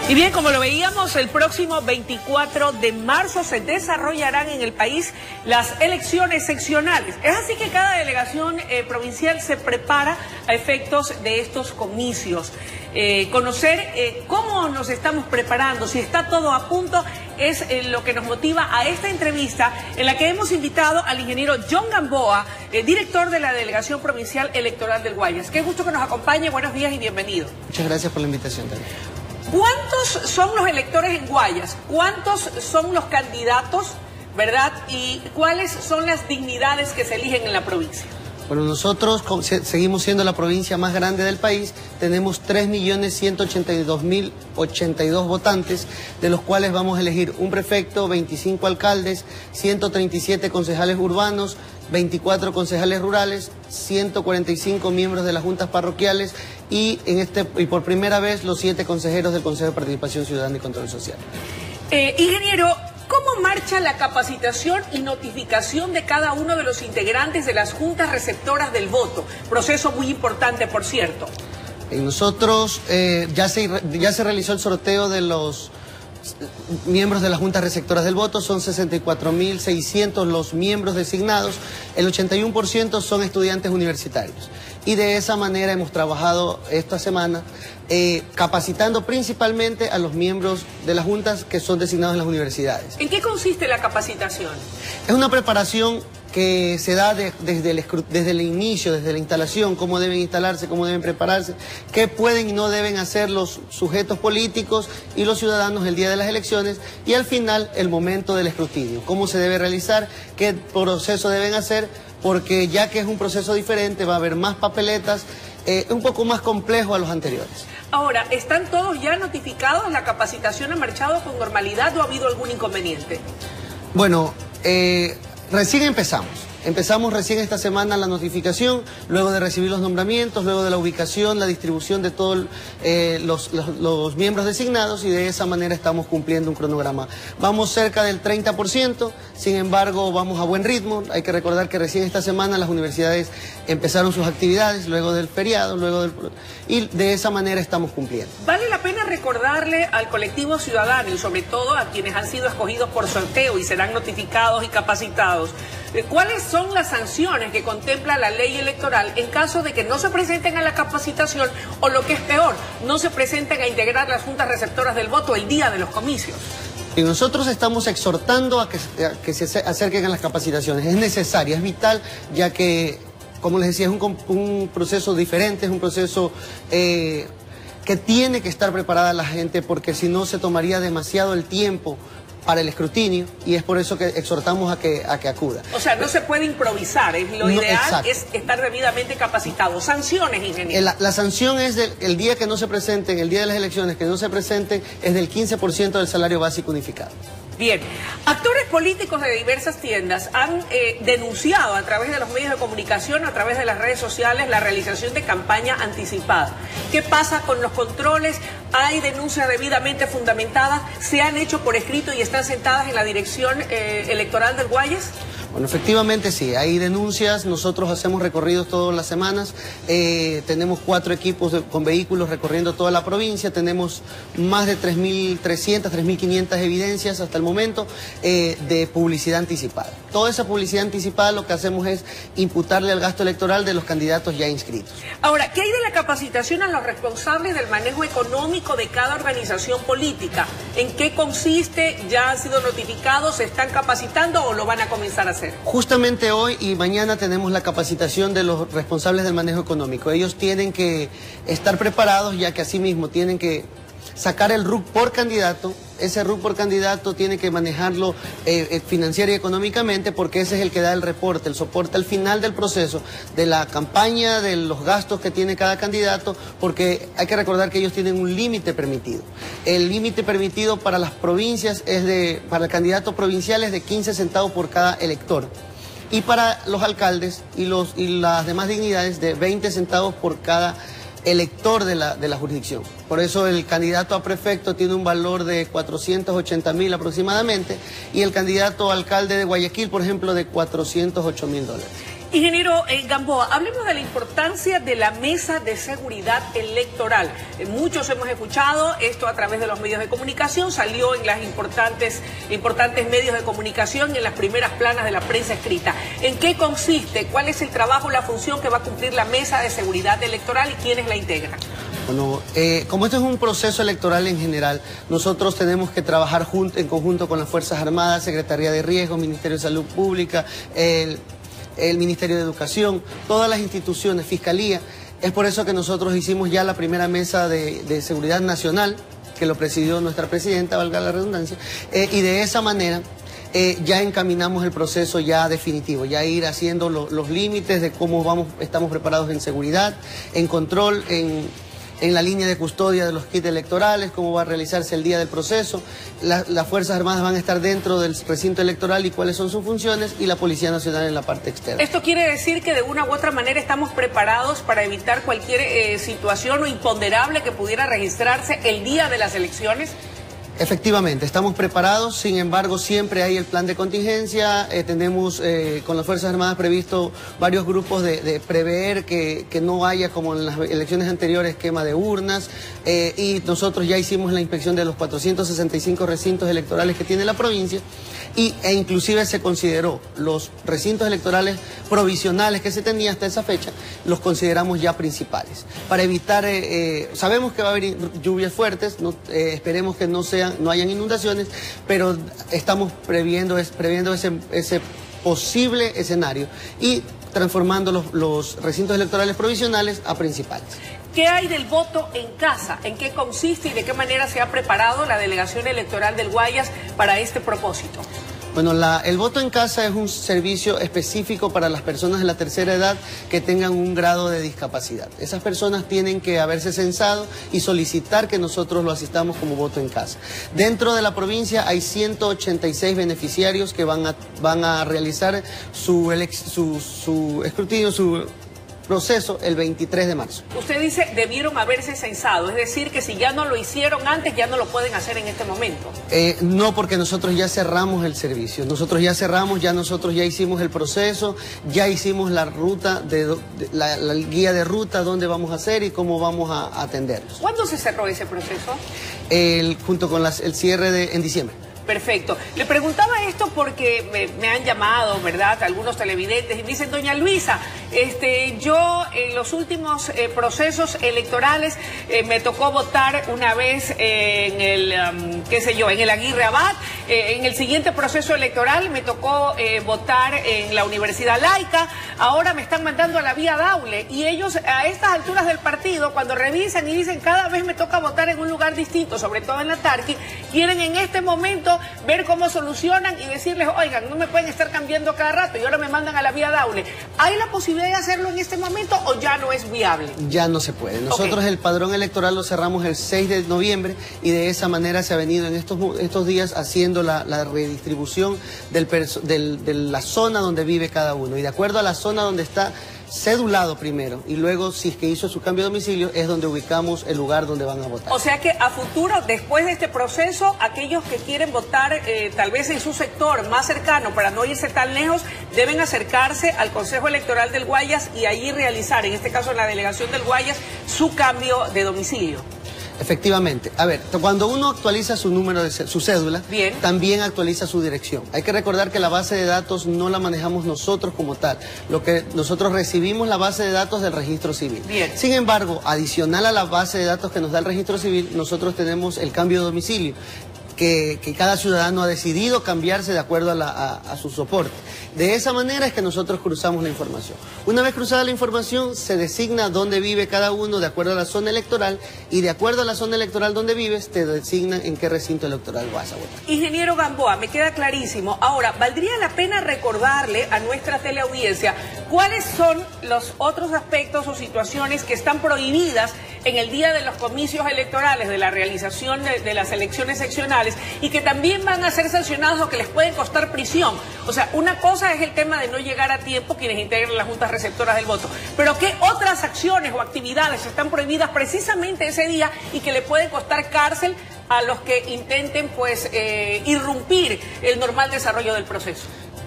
Y bien, como lo veíamos, el próximo 24 de marzo se desarrollarán en el país las elecciones seccionales. Es así que cada delegación provincial se prepara a efectos de estos comicios. Conocer cómo nos estamos preparando, si está todo a punto, es lo que nos motiva a esta entrevista en la que hemos invitado al ingeniero John Gamboa, director de la Delegación Provincial Electoral del Guayas. Qué gusto que nos acompañe, buenos días y bienvenido. Muchas gracias por la invitación también. ¿Cuántos son los electores en Guayas? ¿Cuántos son los candidatos, verdad? ¿Y cuáles son las dignidades que se eligen en la provincia? Bueno, nosotros seguimos siendo la provincia más grande del país. Tenemos 3.182.082 votantes, de los cuales vamos a elegir un prefecto, 25 alcaldes, 137 concejales urbanos, 24 concejales rurales, 145 miembros de las juntas parroquiales y por primera vez los 7 consejeros del Consejo de Participación Ciudadana y Control Social. Ingeniero, ¿cómo marcha la capacitación y notificación de cada uno de los integrantes de las juntas receptoras del voto? Proceso muy importante, por cierto. Nosotros ya se realizó el sorteo de los miembros de las juntas receptoras del voto. Son 64.600 los miembros designados. El 81% son estudiantes universitarios. Y de esa manera hemos trabajado esta semana capacitando principalmente a los miembros de las juntas que son designados en las universidades. ¿En qué consiste la capacitación? Es una preparación que se da desde el inicio, desde la instalación, cómo deben instalarse, cómo deben prepararse, qué pueden y no deben hacer los sujetos políticos y los ciudadanos el día de las elecciones, y al final el momento del escrutinio, cómo se debe realizar, qué proceso deben hacer, porque ya que es un proceso diferente va a haber más papeletas, un poco más complejo a los anteriores. Ahora, ¿están todos ya notificados? ¿La capacitación ha marchado con normalidad o ha habido algún inconveniente? Bueno, recién empezamos. Empezamos recién esta semana la notificación, luego de recibir los nombramientos, luego de la ubicación, la distribución de todos los miembros designados, y de esa manera estamos cumpliendo un cronograma. Vamos cerca del 30%, sin embargo vamos a buen ritmo. Hay que recordar que recién esta semana las universidades empezaron sus actividades, luego del feriado, y de esa manera estamos cumpliendo. Vale la pena recordarle al colectivo ciudadano y sobre todo a quienes han sido escogidos por sorteo y serán notificados y capacitados, ¿cuáles son las sanciones que contempla la ley electoral en caso de que no se presenten a la capacitación o, lo que es peor, no se presenten a integrar las juntas receptoras del voto el día de los comicios? Y nosotros estamos exhortando a que se acerquen a las capacitaciones. Es necesario, es vital, ya que, como les decía, es un proceso diferente, es un proceso que tiene que estar preparada la gente, porque si no se tomaría demasiado el tiempo para el escrutinio, y es por eso que exhortamos a que acuda. O sea, no se puede improvisar, lo ideal es estar debidamente capacitado. ¿Sanciones, ingeniero? La sanción es el día que no se presenten, el día de las elecciones que no se presenten, es del 15% del salario básico unificado. Bien, actores políticos de diversas tiendas han denunciado a través de los medios de comunicación, a través de las redes sociales, la realización de campaña anticipada. ¿Qué pasa con los controles? ¿Hay denuncias debidamente fundamentadas? ¿Se han hecho por escrito y están sentadas en la dirección electoral del Guayas? Bueno, efectivamente sí, hay denuncias. Nosotros hacemos recorridos todas las semanas, tenemos 4 equipos con vehículos recorriendo toda la provincia, tenemos más de 3.300, 3.500 evidencias hasta el momento de publicidad anticipada. Toda esa publicidad anticipada lo que hacemos es imputarle al gasto electoral de los candidatos ya inscritos. Ahora, ¿qué hay de la capacitación a los responsables del manejo económico de cada organización política? ¿En qué consiste? ¿Ya han sido notificados? ¿Se están capacitando o lo van a comenzar a hacer? Justamente hoy y mañana tenemos la capacitación de los responsables del manejo económico. Ellos tienen que estar preparados, ya que asimismo tienen que sacar el RUC por candidato. Ese RUC por candidato tiene que manejarlo financiera y económicamente, porque ese es el que da el reporte, el soporte al final del proceso de la campaña, de los gastos que tiene cada candidato, porque hay que recordar que ellos tienen un límite permitido. El límite permitido para las provincias para el candidato provincial es de 15 centavos por cada elector. Y para los alcaldes y las demás dignidades de 20 centavos por cada elector de la jurisdicción. Por eso el candidato a prefecto tiene un valor de 480.000 aproximadamente, y el candidato a alcalde de Guayaquil, por ejemplo, de $408.000. Ingeniero Gamboa, hablemos de la importancia de la mesa de seguridad electoral. Muchos hemos escuchado esto a través de los medios de comunicación, salió en las importantes medios de comunicación y en las primeras planas de la prensa escrita. ¿En qué consiste? ¿Cuál es el trabajo, la función que va a cumplir la mesa de seguridad electoral y quiénes la integran? Bueno, como este es un proceso electoral en general, nosotros tenemos que trabajar en conjunto con las Fuerzas Armadas, Secretaría de Riesgo, Ministerio de Salud Pública, el Ministerio de Educación, todas las instituciones, Fiscalía. Es por eso que nosotros hicimos ya la primera mesa de seguridad nacional, que lo presidió nuestra presidenta, valga la redundancia, y de esa manera ya encaminamos el proceso ya definitivo, ya ir haciendo los límites de cómo estamos preparados en seguridad, en control, en la línea de custodia de los kits electorales, cómo va a realizarse el día del proceso. Las Fuerzas Armadas van a estar dentro del recinto electoral y cuáles son sus funciones, y la Policía Nacional en la parte externa. ¿Esto quiere decir que de una u otra manera estamos preparados para evitar cualquier situación o imponderable que pudiera registrarse el día de las elecciones? Efectivamente, estamos preparados, sin embargo siempre hay el plan de contingencia, tenemos con las Fuerzas Armadas previsto varios grupos de prever que no haya, como en las elecciones anteriores, quema de urnas, y nosotros ya hicimos la inspección de los 465 recintos electorales que tiene la provincia, e inclusive se consideró los recintos electorales provisionales que se tenía hasta esa fecha, los consideramos ya principales, para evitar, sabemos que va a haber lluvias fuertes, esperemos que no hayan inundaciones, pero estamos previendo ese posible escenario y transformando los recintos electorales provisionales a principales. ¿Qué hay del voto en casa? ¿En qué consiste y de qué manera se ha preparado la delegación electoral del Guayas para este propósito? Bueno, el voto en casa es un servicio específico para las personas de la tercera edad que tengan un grado de discapacidad. Esas personas tienen que haberse censado y solicitar que nosotros lo asistamos como voto en casa. Dentro de la provincia hay 186 beneficiarios que van a realizar su escrutinio, su proceso el 23 de marzo. Usted dice debieron haberse censado, es decir, que si ya no lo hicieron antes, ya no lo pueden hacer en este momento. No, porque nosotros ya cerramos el servicio, nosotros ya hicimos el proceso, ya hicimos la ruta, la guía de ruta, dónde vamos a hacer y cómo vamos a atenderlos. ¿Cuándo se cerró ese proceso? Junto con el cierre en diciembre. Perfecto. Le preguntaba esto porque me han llamado, ¿verdad?, algunos televidentes y me dicen, doña Luisa, yo en los últimos procesos electorales me tocó votar una vez en el, en el Aguirre Abad, en el siguiente proceso electoral me tocó votar en la Universidad Laica, ahora me están mandando a la Vía Daule y ellos a estas alturas del partido, cuando revisan y dicen cada vez me toca votar en un lugar distinto, sobre todo en la Tarqui, quieren en este momento ver cómo solucionan y decirles, oigan, no me pueden estar cambiando cada rato y ahora me mandan a la Vía Daule. ¿Hay la posibilidad de hacerlo en este momento o ya no es viable? Ya no se puede. Nosotros el padrón electoral lo cerramos el 6 de noviembre y de esa manera se ha venido en estos días haciendo la redistribución de la zona donde vive cada uno. Y de acuerdo a la zona donde está cedulado primero y luego, si es que hizo su cambio de domicilio, es donde ubicamos el lugar donde van a votar. O sea que a futuro, después de este proceso, aquellos que quieren votar tal vez en su sector más cercano para no irse tan lejos, deben acercarse al Consejo Electoral del Guayas y allí realizar, en este caso en la delegación del Guayas, su cambio de domicilio. Efectivamente. A ver, cuando uno actualiza su número de su cédula, bien, también actualiza su dirección. Hay que recordar que la base de datos no la manejamos nosotros como tal. Lo que nosotros recibimos la base de datos del registro civil. Bien. Sin embargo, adicional a la base de datos que nos da el registro civil, nosotros tenemos el cambio de domicilio, que cada ciudadano ha decidido cambiarse de acuerdo a su soporte. De esa manera es que nosotros cruzamos la información. Una vez cruzada la información, se designa dónde vive cada uno de acuerdo a la zona electoral y de acuerdo a la zona electoral donde vives, te designan en qué recinto electoral vas a votar. Ingeniero Gamboa, me queda clarísimo. Ahora, ¿valdría la pena recordarle a nuestra teleaudiencia cuáles son los otros aspectos o situaciones que están prohibidas en el día de los comicios electorales, de la realización de las elecciones seccionales, y que también van a ser sancionados o que les pueden costar prisión? O sea, una cosa es el tema de no llegar a tiempo quienes integran las juntas receptoras del voto, pero ¿qué otras acciones o actividades están prohibidas precisamente ese día y que le pueden costar cárcel a los que intenten, pues, irrumpir el normal desarrollo del proceso?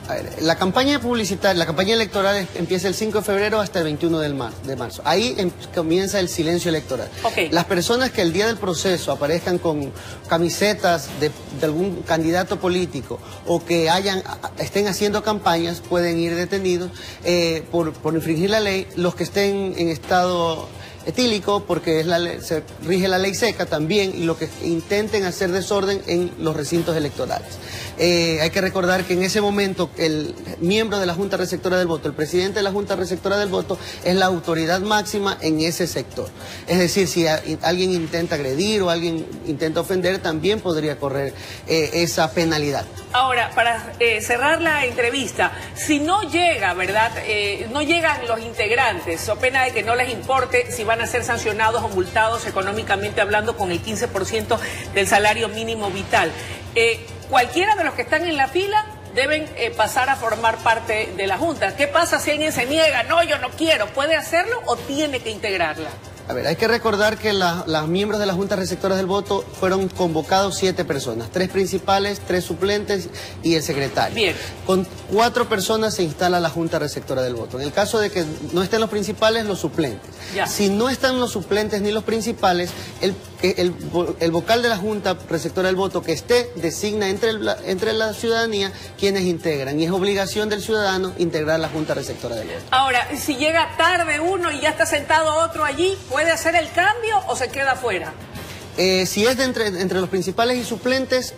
A ver, la campaña publicitaria, la campaña electoral empieza el 5 de febrero hasta el 21 de marzo. Ahí comienza el silencio electoral. Okay. Las personas que el día del proceso aparezcan con camisetas de algún candidato político o que estén haciendo campañas pueden ir detenidos por infringir la ley. Los que estén en estado etílico, porque se rige la ley seca también, y lo que intenten hacer desorden en los recintos electorales. Hay que recordar que en ese momento el miembro de la Junta Receptora del Voto, el presidente de la Junta Receptora del Voto, es la autoridad máxima en ese sector. Es decir, si alguien intenta agredir o alguien intenta ofender, también podría correr esa penalidad. Ahora, para cerrar la entrevista, si no llega, ¿verdad? No llegan los integrantes, so pena de que no les importe si van a ser sancionados o multados económicamente hablando con el 15% del salario mínimo vital. Cualquiera de los que están en la fila deben pasar a formar parte de la Junta. ¿Qué pasa si alguien se niega? No, yo no quiero. ¿Puede hacerlo o tiene que integrarla? A ver, hay que recordar que los miembros de las juntas receptoras del voto fueron convocados 7 personas, 3 principales, 3 suplentes y el secretario. Bien. Con 4 personas se instala la junta receptora del voto. En el caso de que no estén los principales, los suplentes. Ya. Si no están los suplentes ni los principales, el vocal de la junta receptora del voto que esté designa entre la ciudadanía quienes integran, y es obligación del ciudadano integrar la junta receptora del voto. Ahora, si llega tarde uno y ya está sentado otro allí, ¿puede hacer el cambio o se queda fuera? Si es entre los principales y suplentes,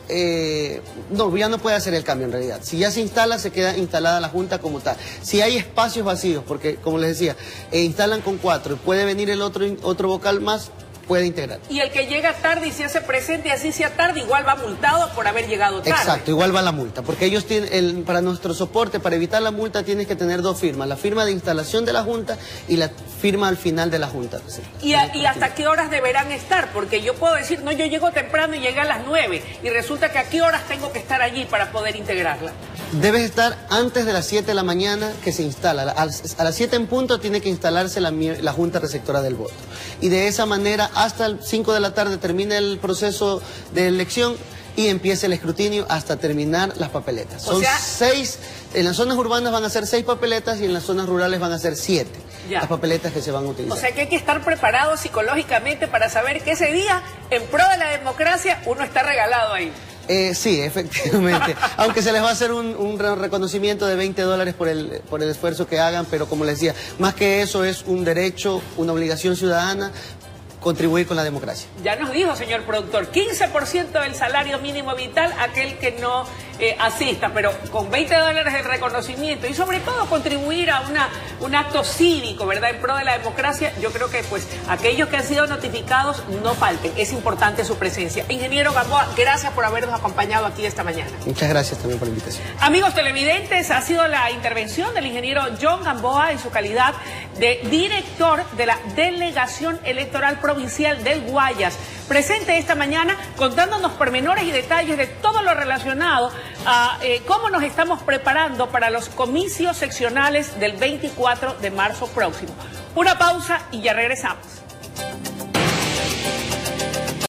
no, ya no puede hacer el cambio en realidad. Si ya se instala, se queda instalada la junta como tal. Si hay espacios vacíos, porque como les decía, instalan con 4 y puede venir el otro vocal más, puede integrar. Y el que llega tarde y se hace presente y así sea tarde, igual va multado por haber llegado tarde. Exacto, igual va la multa, porque ellos tienen, para nuestro soporte, para evitar la multa, tienes que tener 2 firmas, la firma de instalación de la junta y la firma al final de la junta. Sí. ¿Y hasta qué horas deberán estar? Porque yo puedo decir, no, yo llego temprano y llegué a las 9, y resulta que a qué horas tengo que estar allí para poder integrarla. Debes estar antes de las 7 de la mañana que se instala. A las 7 en punto tiene que instalarse la junta receptora del voto. Y de esa manera hasta el 5 de la tarde termina el proceso de elección y empieza el escrutinio hasta terminar las papeletas. Son 6, en las zonas urbanas van a ser 6 papeletas y en las zonas rurales van a ser 7 las papeletas que se van a utilizar. O sea que hay que estar preparado psicológicamente para saber que ese día, en pro de la democracia, uno está regalado ahí. Sí, efectivamente. Aunque se les va a hacer un reconocimiento de $20 por el esfuerzo que hagan, pero como les decía, más que eso es un derecho, una obligación ciudadana, contribuir con la democracia. Ya nos dijo, señor productor, 15% del salario mínimo vital aquel que no asista, pero con $20 de reconocimiento y sobre todo contribuir a un acto cívico, ¿verdad?, en pro de la democracia. Yo creo que pues aquellos que han sido notificados no falten, es importante su presencia. Ingeniero Gamboa, gracias por habernos acompañado aquí esta mañana. Muchas gracias también por la invitación. Amigos televidentes, ha sido la intervención del ingeniero John Gamboa en su calidad de director de la Delegación Electoral Provincial del Guayas, presente esta mañana contándonos pormenores y detalles de todo lo relacionado a cómo nos estamos preparando para los comicios seccionales del 24 de marzo próximo. Una pausa y ya regresamos.